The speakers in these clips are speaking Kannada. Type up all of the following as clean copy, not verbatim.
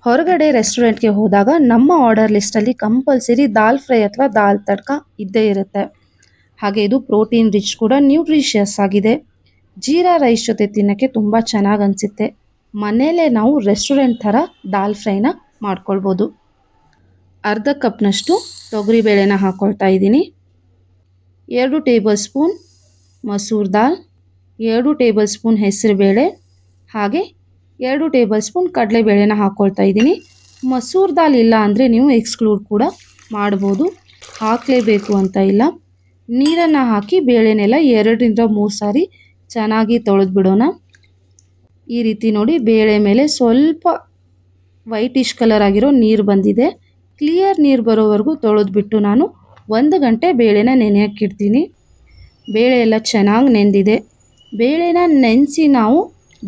ಹೊರಗಡೆ ರೆಸ್ಟೋರೆಂಟ್ಗೆ ಹೋದಾಗ ನಮ್ಮ ಆರ್ಡರ್ ಲಿಸ್ಟಲ್ಲಿ ಕಂಪಲ್ಸರಿ ದಾಲ್ ಫ್ರೈ ಅಥವಾ ದಾಲ್ ತಡ್ಕ ಇದ್ದೇ ಇರುತ್ತೆ. ಹಾಗೆ ಇದು ಪ್ರೋಟೀನ್ ರಿಚ್ ಕೂಡ ನ್ಯೂಟ್ರಿಷಿಯಸ್ ಆಗಿದೆ. ಜೀರಾ ರೈಸ್ ಜೊತೆ ತಿನ್ನೋಕ್ಕೆ ತುಂಬ ಚೆನ್ನಾಗಿ ಅನಿಸುತ್ತೆ. ಮನೆಯಲ್ಲೇ ನಾವು ರೆಸ್ಟೋರೆಂಟ್ ಥರ ದಾಲ್ ಫ್ರೈನ ಮಾಡ್ಕೊಳ್ಬೋದು. ಅರ್ಧ ಕಪ್ನಷ್ಟು ತೊಗರಿಬೇಳೆನ ಹಾಕ್ಕೊಳ್ತಾ ಇದ್ದೀನಿ. 2 ಟೇಬಲ್ ಸ್ಪೂನ್ ಮಸೂರ್ ದಾಲ್, 2 ಟೇಬಲ್ ಸ್ಪೂನ್ ಹೆಸರುಬೇಳೆ, ಹಾಗೆ 2 ಟೇಬಲ್ ಸ್ಪೂನ್ ಕಡಲೆಬೇಳೆನ ಹಾಕ್ಕೊಳ್ತಾ ಇದ್ದೀನಿ. ಮಸೂರ್ ದಾಲ್ ಇಲ್ಲ ಅಂದರೆ ನೀವು ಎಕ್ಸ್ಕ್ಲೂಡ್ ಕೂಡ ಮಾಡ್ಬೋದು, ಹಾಕಲೇಬೇಕು ಅಂತ ಇಲ್ಲ. ನೀರನ್ನು ಹಾಕಿ ಬೇಳೆನೆಲ್ಲ 2 ರಿಂದ 3 ಸಾರಿ ಚೆನ್ನಾಗಿ ತೊಳೆದು ಬಿಡೋಣ. ಈ ರೀತಿ ನೋಡಿ ಬೇಳೆ ಮೇಲೆ ಸ್ವಲ್ಪ ವೈಟಿಶ್ ಕಲರ್ ಆಗಿರೋ ನೀರು ಬಂದಿದೆ. ಕ್ಲಿಯರ್ ನೀರು ಬರೋವರೆಗೂ ತೊಳೆದ್ಬಿಟ್ಟು ನಾನು 1 ಗಂಟೆ ಬೇಳೆನ ನೆನೆಯೋಕ್ಕಿಡ್ತೀನಿ. ಬೇಳೆ ಎಲ್ಲ ಚೆನ್ನಾಗಿ ನೆಂದಿದೆ. ಬೇಳೆನ ನೆನೆಸಿ ನಾವು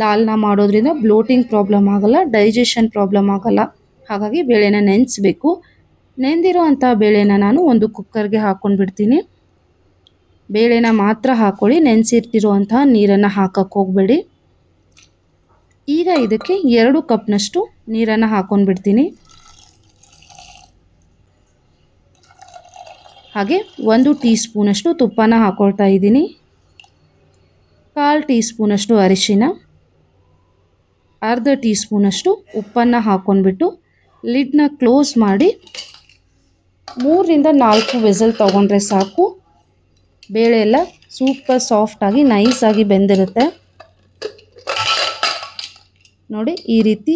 ದಾಲ್ನ ಮಾಡೋದ್ರಿಂದ ಬ್ಲೋಟಿಂಗ್ ಪ್ರಾಬ್ಲಮ್ ಆಗಲ್ಲ, ಡೈಜೆಷನ್ ಪ್ರಾಬ್ಲಮ್ ಆಗಲ್ಲ. ಹಾಗಾಗಿ ಬೇಳೆನ ನೆನೆಸಬೇಕು. ನೆಂದಿರೋ ಅಂಥ ಬೇಳೆನ ನಾನು ಒಂದು ಕುಕ್ಕರ್ಗೆ ಹಾಕ್ಕೊಂಡ್ಬಿಡ್ತೀನಿ. ಬೇಳೆನ ಮಾತ್ರ ಹಾಕ್ಕೊಳ್ಳಿ, ನೆನೆಸಿರ್ತಿರುವಂತಹ ನೀರನ್ನು ಹಾಕಕ್ಕೆ ಹೋಗಬೇಡಿ. ಈಗ ಇದಕ್ಕೆ 2 ಕಪ್ನಷ್ಟು ನೀರನ್ನು ಹಾಕ್ಕೊಂಡ್ಬಿಡ್ತೀನಿ. ಹಾಗೆ 1 ಟೀ ಸ್ಪೂನಷ್ಟು ತುಪ್ಪನ ಹಾಕ್ಕೊಳ್ತಾ ಇದ್ದೀನಿ. 1/4 ಟೀ ಸ್ಪೂನಷ್ಟು ಅರಿಶಿನ, ಅರ್ಧ ಟೀ ಸ್ಪೂನಷ್ಟು ಉಪ್ಪನ್ನು ಹಾಕ್ಕೊಂಡ್ಬಿಟ್ಟು ಲಿಡ್ನ ಕ್ಲೋಸ್ ಮಾಡಿ 3 ರಿಂದ 4 ವಿಸಲ್ ತೊಗೊಂಡ್ರೆ ಸಾಕು. ಬೇಳೆ ಎಲ್ಲ ಸೂಪರ್ ಸಾಫ್ಟಾಗಿ ನೈಸಾಗಿ ಬೆಂದಿರುತ್ತೆ. ನೋಡಿ ಈ ರೀತಿ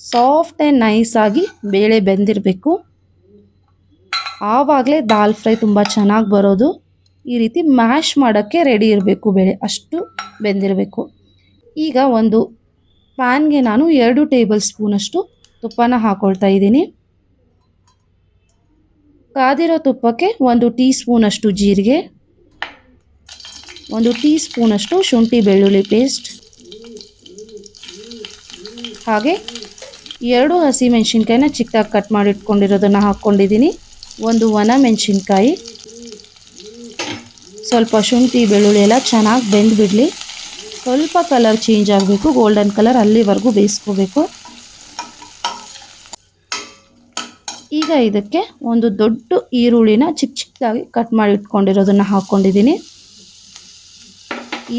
ಸಾಫ್ಟ್ ಆ್ಯಂಡ್ ನೈಸಾಗಿ ಬೇಳೆ ಬೆಂದಿರಬೇಕು. ಆವಾಗಲೇ ದಾಲ್ ಫ್ರೈ ತುಂಬ ಚೆನ್ನಾಗಿ ಬರೋದು. ಈ ರೀತಿ ಮ್ಯಾಶ್ ಮಾಡೋಕ್ಕೆ ರೆಡಿ ಇರಬೇಕು ಬೇಳೆ, ಅಷ್ಟು ಬೆಂದಿರಬೇಕು. ಈಗ ಒಂದು ಪ್ಯಾನ್ಗೆ ನಾನು 2 ಟೇಬಲ್ ಸ್ಪೂನಷ್ಟು ತುಪ್ಪನ ಹಾಕ್ಕೊಳ್ತಾ ಇದ್ದೀನಿ. ಕಾದಿರೋ ತುಪ್ಪಕ್ಕೆ 1 ಟೀ ಸ್ಪೂನಷ್ಟು ಜೀರಿಗೆ, 1 ಟೀ ಸ್ಪೂನಷ್ಟು ಶುಂಠಿ ಬೆಳ್ಳುಳ್ಳಿ ಪೇಸ್ಟ್, ಹಾಗೆ 2 ಹಸಿಮೆಣಸಿನ್ಕಾಯಿನ ಚಿಕ್ಕದಾಗಿ ಕಟ್ ಮಾಡಿ ಇಟ್ಕೊಂಡಿರೋದನ್ನು ಹಾಕ್ಕೊಂಡಿದ್ದೀನಿ. 1 ಒಣ ಮೆಣಸಿನ್ಕಾಯಿ, ಸ್ವಲ್ಪ ಶುಂಠಿ ಬೆಳ್ಳುಳ್ಳಿ ಎಲ್ಲ ಚೆನ್ನಾಗಿ ಬೆಂದುಬಿಡಲಿ. ಸ್ವಲ್ಪ ಕಲರ್ ಚೇಂಜ್ ಆಗಬೇಕು, ಗೋಲ್ಡನ್ ಕಲರ್, ಅಲ್ಲಿವರೆಗೂ ಬೇಯಿಸ್ಕೋಬೇಕು. ಈಗ ಇದಕ್ಕೆ ಒಂದು ದೊಡ್ಡ ಈರುಳ್ಳಿನ ಚಿಕ್ಕದಾಗಿ ಕಟ್ ಮಾಡಿ ಇಟ್ಕೊಂಡಿರೋದನ್ನು ಹಾಕ್ಕೊಂಡಿದ್ದೀನಿ.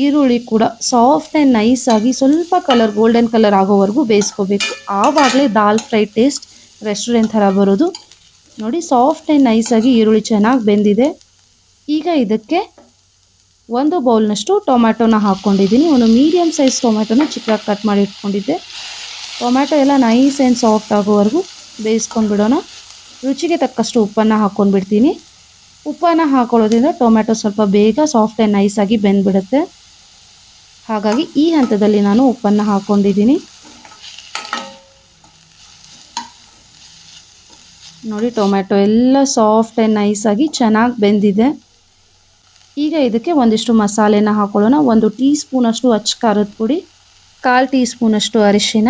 ಈರುಳ್ಳಿ ಕೂಡ ಸಾಫ್ಟ್ ಆ್ಯಂಡ್ ನೈಸಾಗಿ ಸ್ವಲ್ಪ ಕಲರ್ ಗೋಲ್ಡನ್ ಕಲರ್ ಆಗೋವರೆಗೂ ಬೇಯಿಸ್ಕೋಬೇಕು. ಆವಾಗಲೇ ದಾಲ್ ಫ್ರೈ ಟೇಸ್ಟ್ ರೆಸ್ಟೋರೆಂಟ್ ಥರ ಬರೋದು. ನೋಡಿ ಸಾಫ್ಟ್ ಆ್ಯಂಡ್ ನೈಸಾಗಿ ಈರುಳ್ಳಿ ಚೆನ್ನಾಗಿ ಬೆಂದಿದೆ. ಈಗ ಇದಕ್ಕೆ 1 ಬೌಲ್ನಷ್ಟು ಟೊಮ್ಯಾಟೊನ ಹಾಕ್ಕೊಂಡಿದ್ದೀನಿ. ಒಂದು ಮೀಡಿಯಮ್ ಸೈಜ್ ಟೊಮ್ಯಾಟೊನ ಚಿಕ್ಕದಾಗಿ ಕಟ್ ಮಾಡಿ ಇಟ್ಕೊಂಡಿದ್ದೆ. ಟೊಮ್ಯಾಟೊ ಎಲ್ಲ ನೈಸ್ ಆ್ಯಂಡ್ ಸಾಫ್ಟ್ ಆಗೋವರೆಗೂ ಬೇಯಿಸ್ಕೊಂಡ್ಬಿಡೋಣ. ರುಚಿಗೆ ತಕ್ಕಷ್ಟು ಉಪ್ಪನ್ನು ಹಾಕ್ಕೊಂಡ್ಬಿಡ್ತೀನಿ. ಉಪ್ಪನ್ನು ಹಾಕೊಳ್ಳೋದ್ರಿಂದ ಟೊಮ್ಯಾಟೊ ಸ್ವಲ್ಪ ಬೇಗ ಸಾಫ್ಟ್ ಆ್ಯಂಡ್ ನೈಸಾಗಿ ಬೆಂದ್ಬಿಡುತ್ತೆ. ಹಾಗಾಗಿ ಈ ಹಂತದಲ್ಲಿ ನಾನು ಉಪ್ಪನ್ನು ಹಾಕ್ಕೊಂಡಿದ್ದೀನಿ. ನೋಡಿ ಟೊಮ್ಯಾಟೊ ಎಲ್ಲ ಸಾಫ್ಟ್ ಆ್ಯಂಡ್ ನೈಸಾಗಿ ಚೆನ್ನಾಗಿ ಬೆಂದಿದೆ. ಈಗ ಇದಕ್ಕೆ ಒಂದಿಷ್ಟು ಮಸಾಲೆನ ಹಾಕೊಳ್ಳೋಣ. 1 ಟೀ ಸ್ಪೂನಷ್ಟು ಅಚ್ಚ ಖಾರದ ಪುಡಿ, 1/4 ಟೀ ಸ್ಪೂನಷ್ಟು ಅರಿಶಿನ,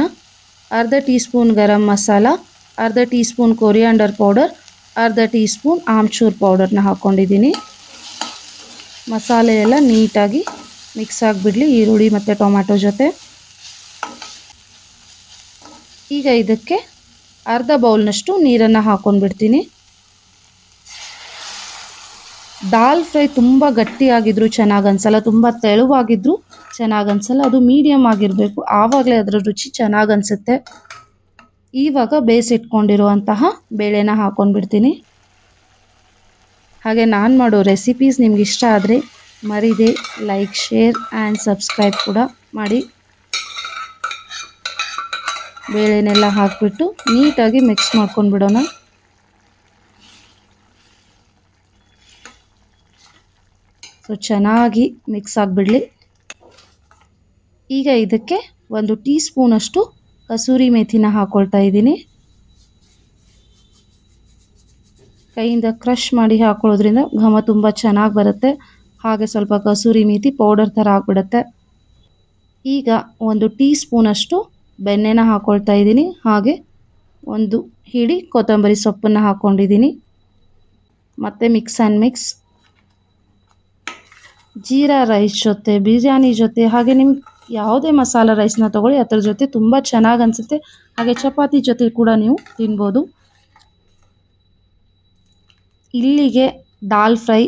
ಅರ್ಧ ಟೀ ಸ್ಪೂನ್ ಗರಂ ಮಸಾಲ, ಅರ್ಧ ಟೀ ಸ್ಪೂನ್ ಕೊರಿಯಾಂಡರ್ ಪೌಡರ್, ಅರ್ಧ ಟೀ ಸ್ಪೂನ್ ಆಮ್ಚೂರ್ ಪೌಡರ್ನ ಹಾಕ್ಕೊಂಡಿದ್ದೀನಿ. ಮಸಾಲೆ ಎಲ್ಲ ನೀಟಾಗಿ ಮಿಕ್ಸ್ ಆಗಿಬಿಡಲಿ ಈರುಳ್ಳಿ ಮತ್ತು ಟೊಮ್ಯಾಟೊ ಜೊತೆ. ಈಗ ಇದಕ್ಕೆ ಅರ್ಧ ಬೌಲ್ನಷ್ಟು ನೀರನ್ನು ಹಾಕ್ಕೊಂಡ್ಬಿಡ್ತೀನಿ. ದಾಲ್ ಫ್ರೈ ತುಂಬ ಗಟ್ಟಿಯಾಗಿದ್ರೂ ಚೆನ್ನಾಗಿ ಅನಿಸಲ್ಲ, ತುಂಬ ತೆಳುವಾಗಿದ್ರೂ ಚೆನ್ನಾಗಿ ಅನಿಸಲ್ಲ. ಅದು ಮೀಡಿಯಮ್ ಆಗಿರಬೇಕು, ಆವಾಗಲೇ ಅದರ ರುಚಿ ಚೆನ್ನಾಗಿ ಅನಿಸುತ್ತೆ. ಇವಾಗ ಬೇಯಿಸಿಟ್ಕೊಂಡಿರುವಂತಹ ಬೇಳೆನ ಹಾಕ್ಕೊಂಡ್ಬಿಡ್ತೀನಿ. ಹಾಗೆ ನಾನು ಮಾಡೋ ರೆಸಿಪೀಸ್ ನಿಮ್ಗೆ ಇಷ್ಟ ಆದರೆ ಮರಿದೆ ಲೈಕ್, ಶೇರ್ ಆ್ಯಂಡ್ ಸಬ್ಸ್ಕ್ರೈಬ್ ಕೂಡ ಮಾಡಿ. ಬೇಳೆನೆಲ್ಲ ಹಾಕಿಬಿಟ್ಟು ನೀಟಾಗಿ ಮಿಕ್ಸ್ ಮಾಡ್ಕೊಂಡ್ಬಿಡೋಣ. ಸೊ ಚೆನ್ನಾಗಿ ಮಿಕ್ಸ್ ಆಗಿಬಿಡಲಿ. ಈಗ ಇದಕ್ಕೆ 1 ಟೀ ಸ್ಪೂನಷ್ಟು ಕಸೂರಿ ಮೇಥಿನ ಹಾಕ್ಕೊಳ್ತಾ ಇದ್ದೀನಿ. ಕೈಯಿಂದ ಕ್ರಷ್ ಮಾಡಿ ಹಾಕೊಳ್ಳೋದ್ರಿಂದ ಘಮ ತುಂಬ ಚೆನ್ನಾಗಿ ಬರುತ್ತೆ. ಹಾಗೆ ಸ್ವಲ್ಪ ಕಸೂರಿ ಮೇಥಿ ಪೌಡರ್ ಥರ ಆಗಿಬಿಡುತ್ತೆ. ಈಗ 1 ಟೀ ಸ್ಪೂನಷ್ಟು ಬೆಣ್ಣೆನ ಹಾಕ್ಕೊಳ್ತಾ ಇದ್ದೀನಿ. ಹಾಗೆ 1 ಹಿಡಿ ಕೊತ್ತಂಬರಿ ಸೊಪ್ಪನ್ನು ಹಾಕ್ಕೊಂಡಿದ್ದೀನಿ. ಮತ್ತು mix and mix. Jeera rice ಜೊತೆ, ಬಿರಿಯಾನಿ ಜೊತೆ, ಹಾಗೆ ನಿಮ್ಗೆ ಯಾವುದೇ ಮಸಾಲ ರೈಸ್ನ ತೊಗೊಳ್ಳಿ, ಅದ್ರ ಜೊತೆ ತುಂಬ ಚೆನ್ನಾಗಿ ಅನಿಸುತ್ತೆ. ಹಾಗೆ ಚಪಾತಿ ಜೊತೆ ಕೂಡ ನೀವು ತಿನ್ಬೋದು. ಇಲ್ಲಿಗೆ ದಾಲ್ ಫ್ರೈ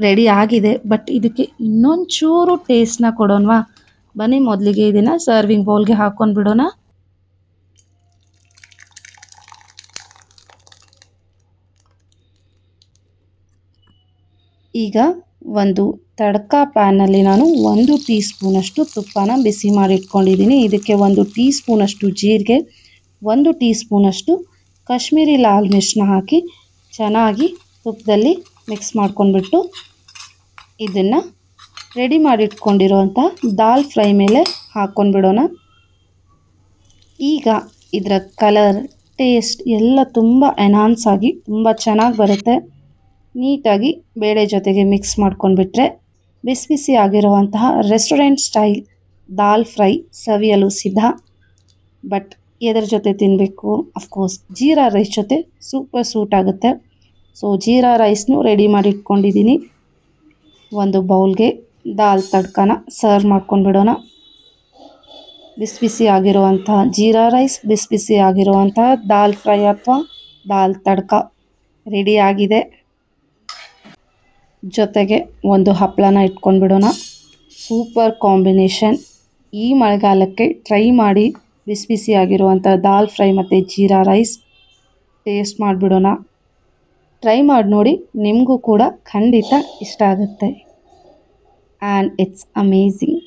ರೆಡಿ ಆಗಿದೆ. ಬಟ್ ಇದಕ್ಕೆ ಇನ್ನೊಂಚೂರು ಟೇಸ್ಟ್ನ ಕೊಡೋಣವಾ? ಬನ್ನಿ ಮೊದಲಿಗೆ ಇದನ್ನು ಸರ್ವಿಂಗ್ ಬೌಲ್ಗೆ ಹಾಕೊಂಡು ಬಿಡೋಣ. ಈಗ ಒಂದು ತಡ್ಕ ಪ್ಯಾನಲ್ಲಿ ನಾನು 1 ಟೀ ಸ್ಪೂನಷ್ಟು ತುಪ್ಪನ ಬಿಸಿ ಮಾಡಿ ಇಟ್ಕೊಂಡಿದ್ದೀನಿ. ಇದಕ್ಕೆ 1 ಟೀ ಸ್ಪೂನಷ್ಟು ಜೀರಿಗೆ, 1 ಟೀ ಸ್ಪೂನಷ್ಟು ಕಾಶ್ಮೀರಿ ಲಾಲ್ ಮಿರ್ಚನ್ನ ಹಾಕಿ ಚೆನ್ನಾಗಿ ತುಪ್ಪದಲ್ಲಿ ಮಿಕ್ಸ್ ಮಾಡ್ಕೊಂಡ್ಬಿಟ್ಟು ಇದನ್ನು ರೆಡಿ ಮಾಡಿ ಇಟ್ಕೊಂಡಿರೋಂಥ ದಾಲ್ ಫ್ರೈ ಮೇಲೆ ಹಾಕ್ಕೊಂಡ್ಬಿಡೋಣ. ಈಗ ಇದರ ಕಲರ್, ಟೇಸ್ಟ್ ಎಲ್ಲ ತುಂಬ ಎನ್ಹಾನ್ಸ್ ಆಗಿ ತುಂಬ ಚೆನ್ನಾಗಿ ಬರುತ್ತೆ. ನೀಟಾಗಿ ಬೇಳೆ ಜೊತೆಗೆ ಮಿಕ್ಸ್ ಮಾಡ್ಕೊಂಡ್ಬಿಟ್ರೆ ಬಿಸಿ ಬಿಸಿ ಆಗಿರುವಂತಹ ರೆಸ್ಟೋರೆಂಟ್ ಸ್ಟೈಲ್ ದಾಲ್ ಫ್ರೈ ಸವಿಯಲು ಸಿದ್ಧ. ಬಟ್ ಎದರ ಜೊತೆ ತಿನ್ನಬೇಕು? ಅಫ್ಕೋರ್ಸ್ ಜೀರಾ ರೈಸ್ ಜೊತೆ ಸೂಪರ್ ಸೂಟ್ ಆಗುತ್ತೆ. ಸೊ ಜೀರಾ ರೈಸ್ನು ರೆಡಿ ಮಾಡಿ ಇಟ್ಕೊಂಡಿದ್ದೀನಿ. ಒಂದು ಬೌಲ್ಗೆ ದಾಲ್ ತಡ್ಕನ ಸರ್ವ್ ಮಾಡ್ಕೊಂಡ್ಬಿಡೋಣ. ಬಿಸಿ ಬಿಸಿ ಆಗಿರುವಂತಹ ಜೀರಾ ರೈಸ್, ಬಿಸಿ ಬಿಸಿ ಆಗಿರುವಂತಹ ದಾಲ್ ಫ್ರೈ ಅಥವಾ ದಾಲ್ ತಡ್ಕ ರೆಡಿ ಆಗಿದೆ. ಜೊತೆಗೆ ಒಂದು ಹಪ್ಪಳನ ಇಟ್ಕೊಂಡ್ಬಿಡೋಣ. Super combination. ಈ ಮಳೆಗಾಲಕ್ಕೆ ಟ್ರೈ ಮಾಡಿ ಬಿಸಿ ಬಿಸಿ ಆಗಿರುವಂಥ ದಾಲ್ ಫ್ರೈ ಮತ್ತು ಜೀರಾ ರೈಸ್ ಟೇಸ್ಟ್ ಮಾಡಿಬಿಡೋಣ. ಟ್ರೈ ಮಾಡಿ ನೋಡಿ, ನಿಮಗೂ ಕೂಡ ಖಂಡಿತ ಇಷ್ಟ ಆಗುತ್ತೆ. And it's amazing.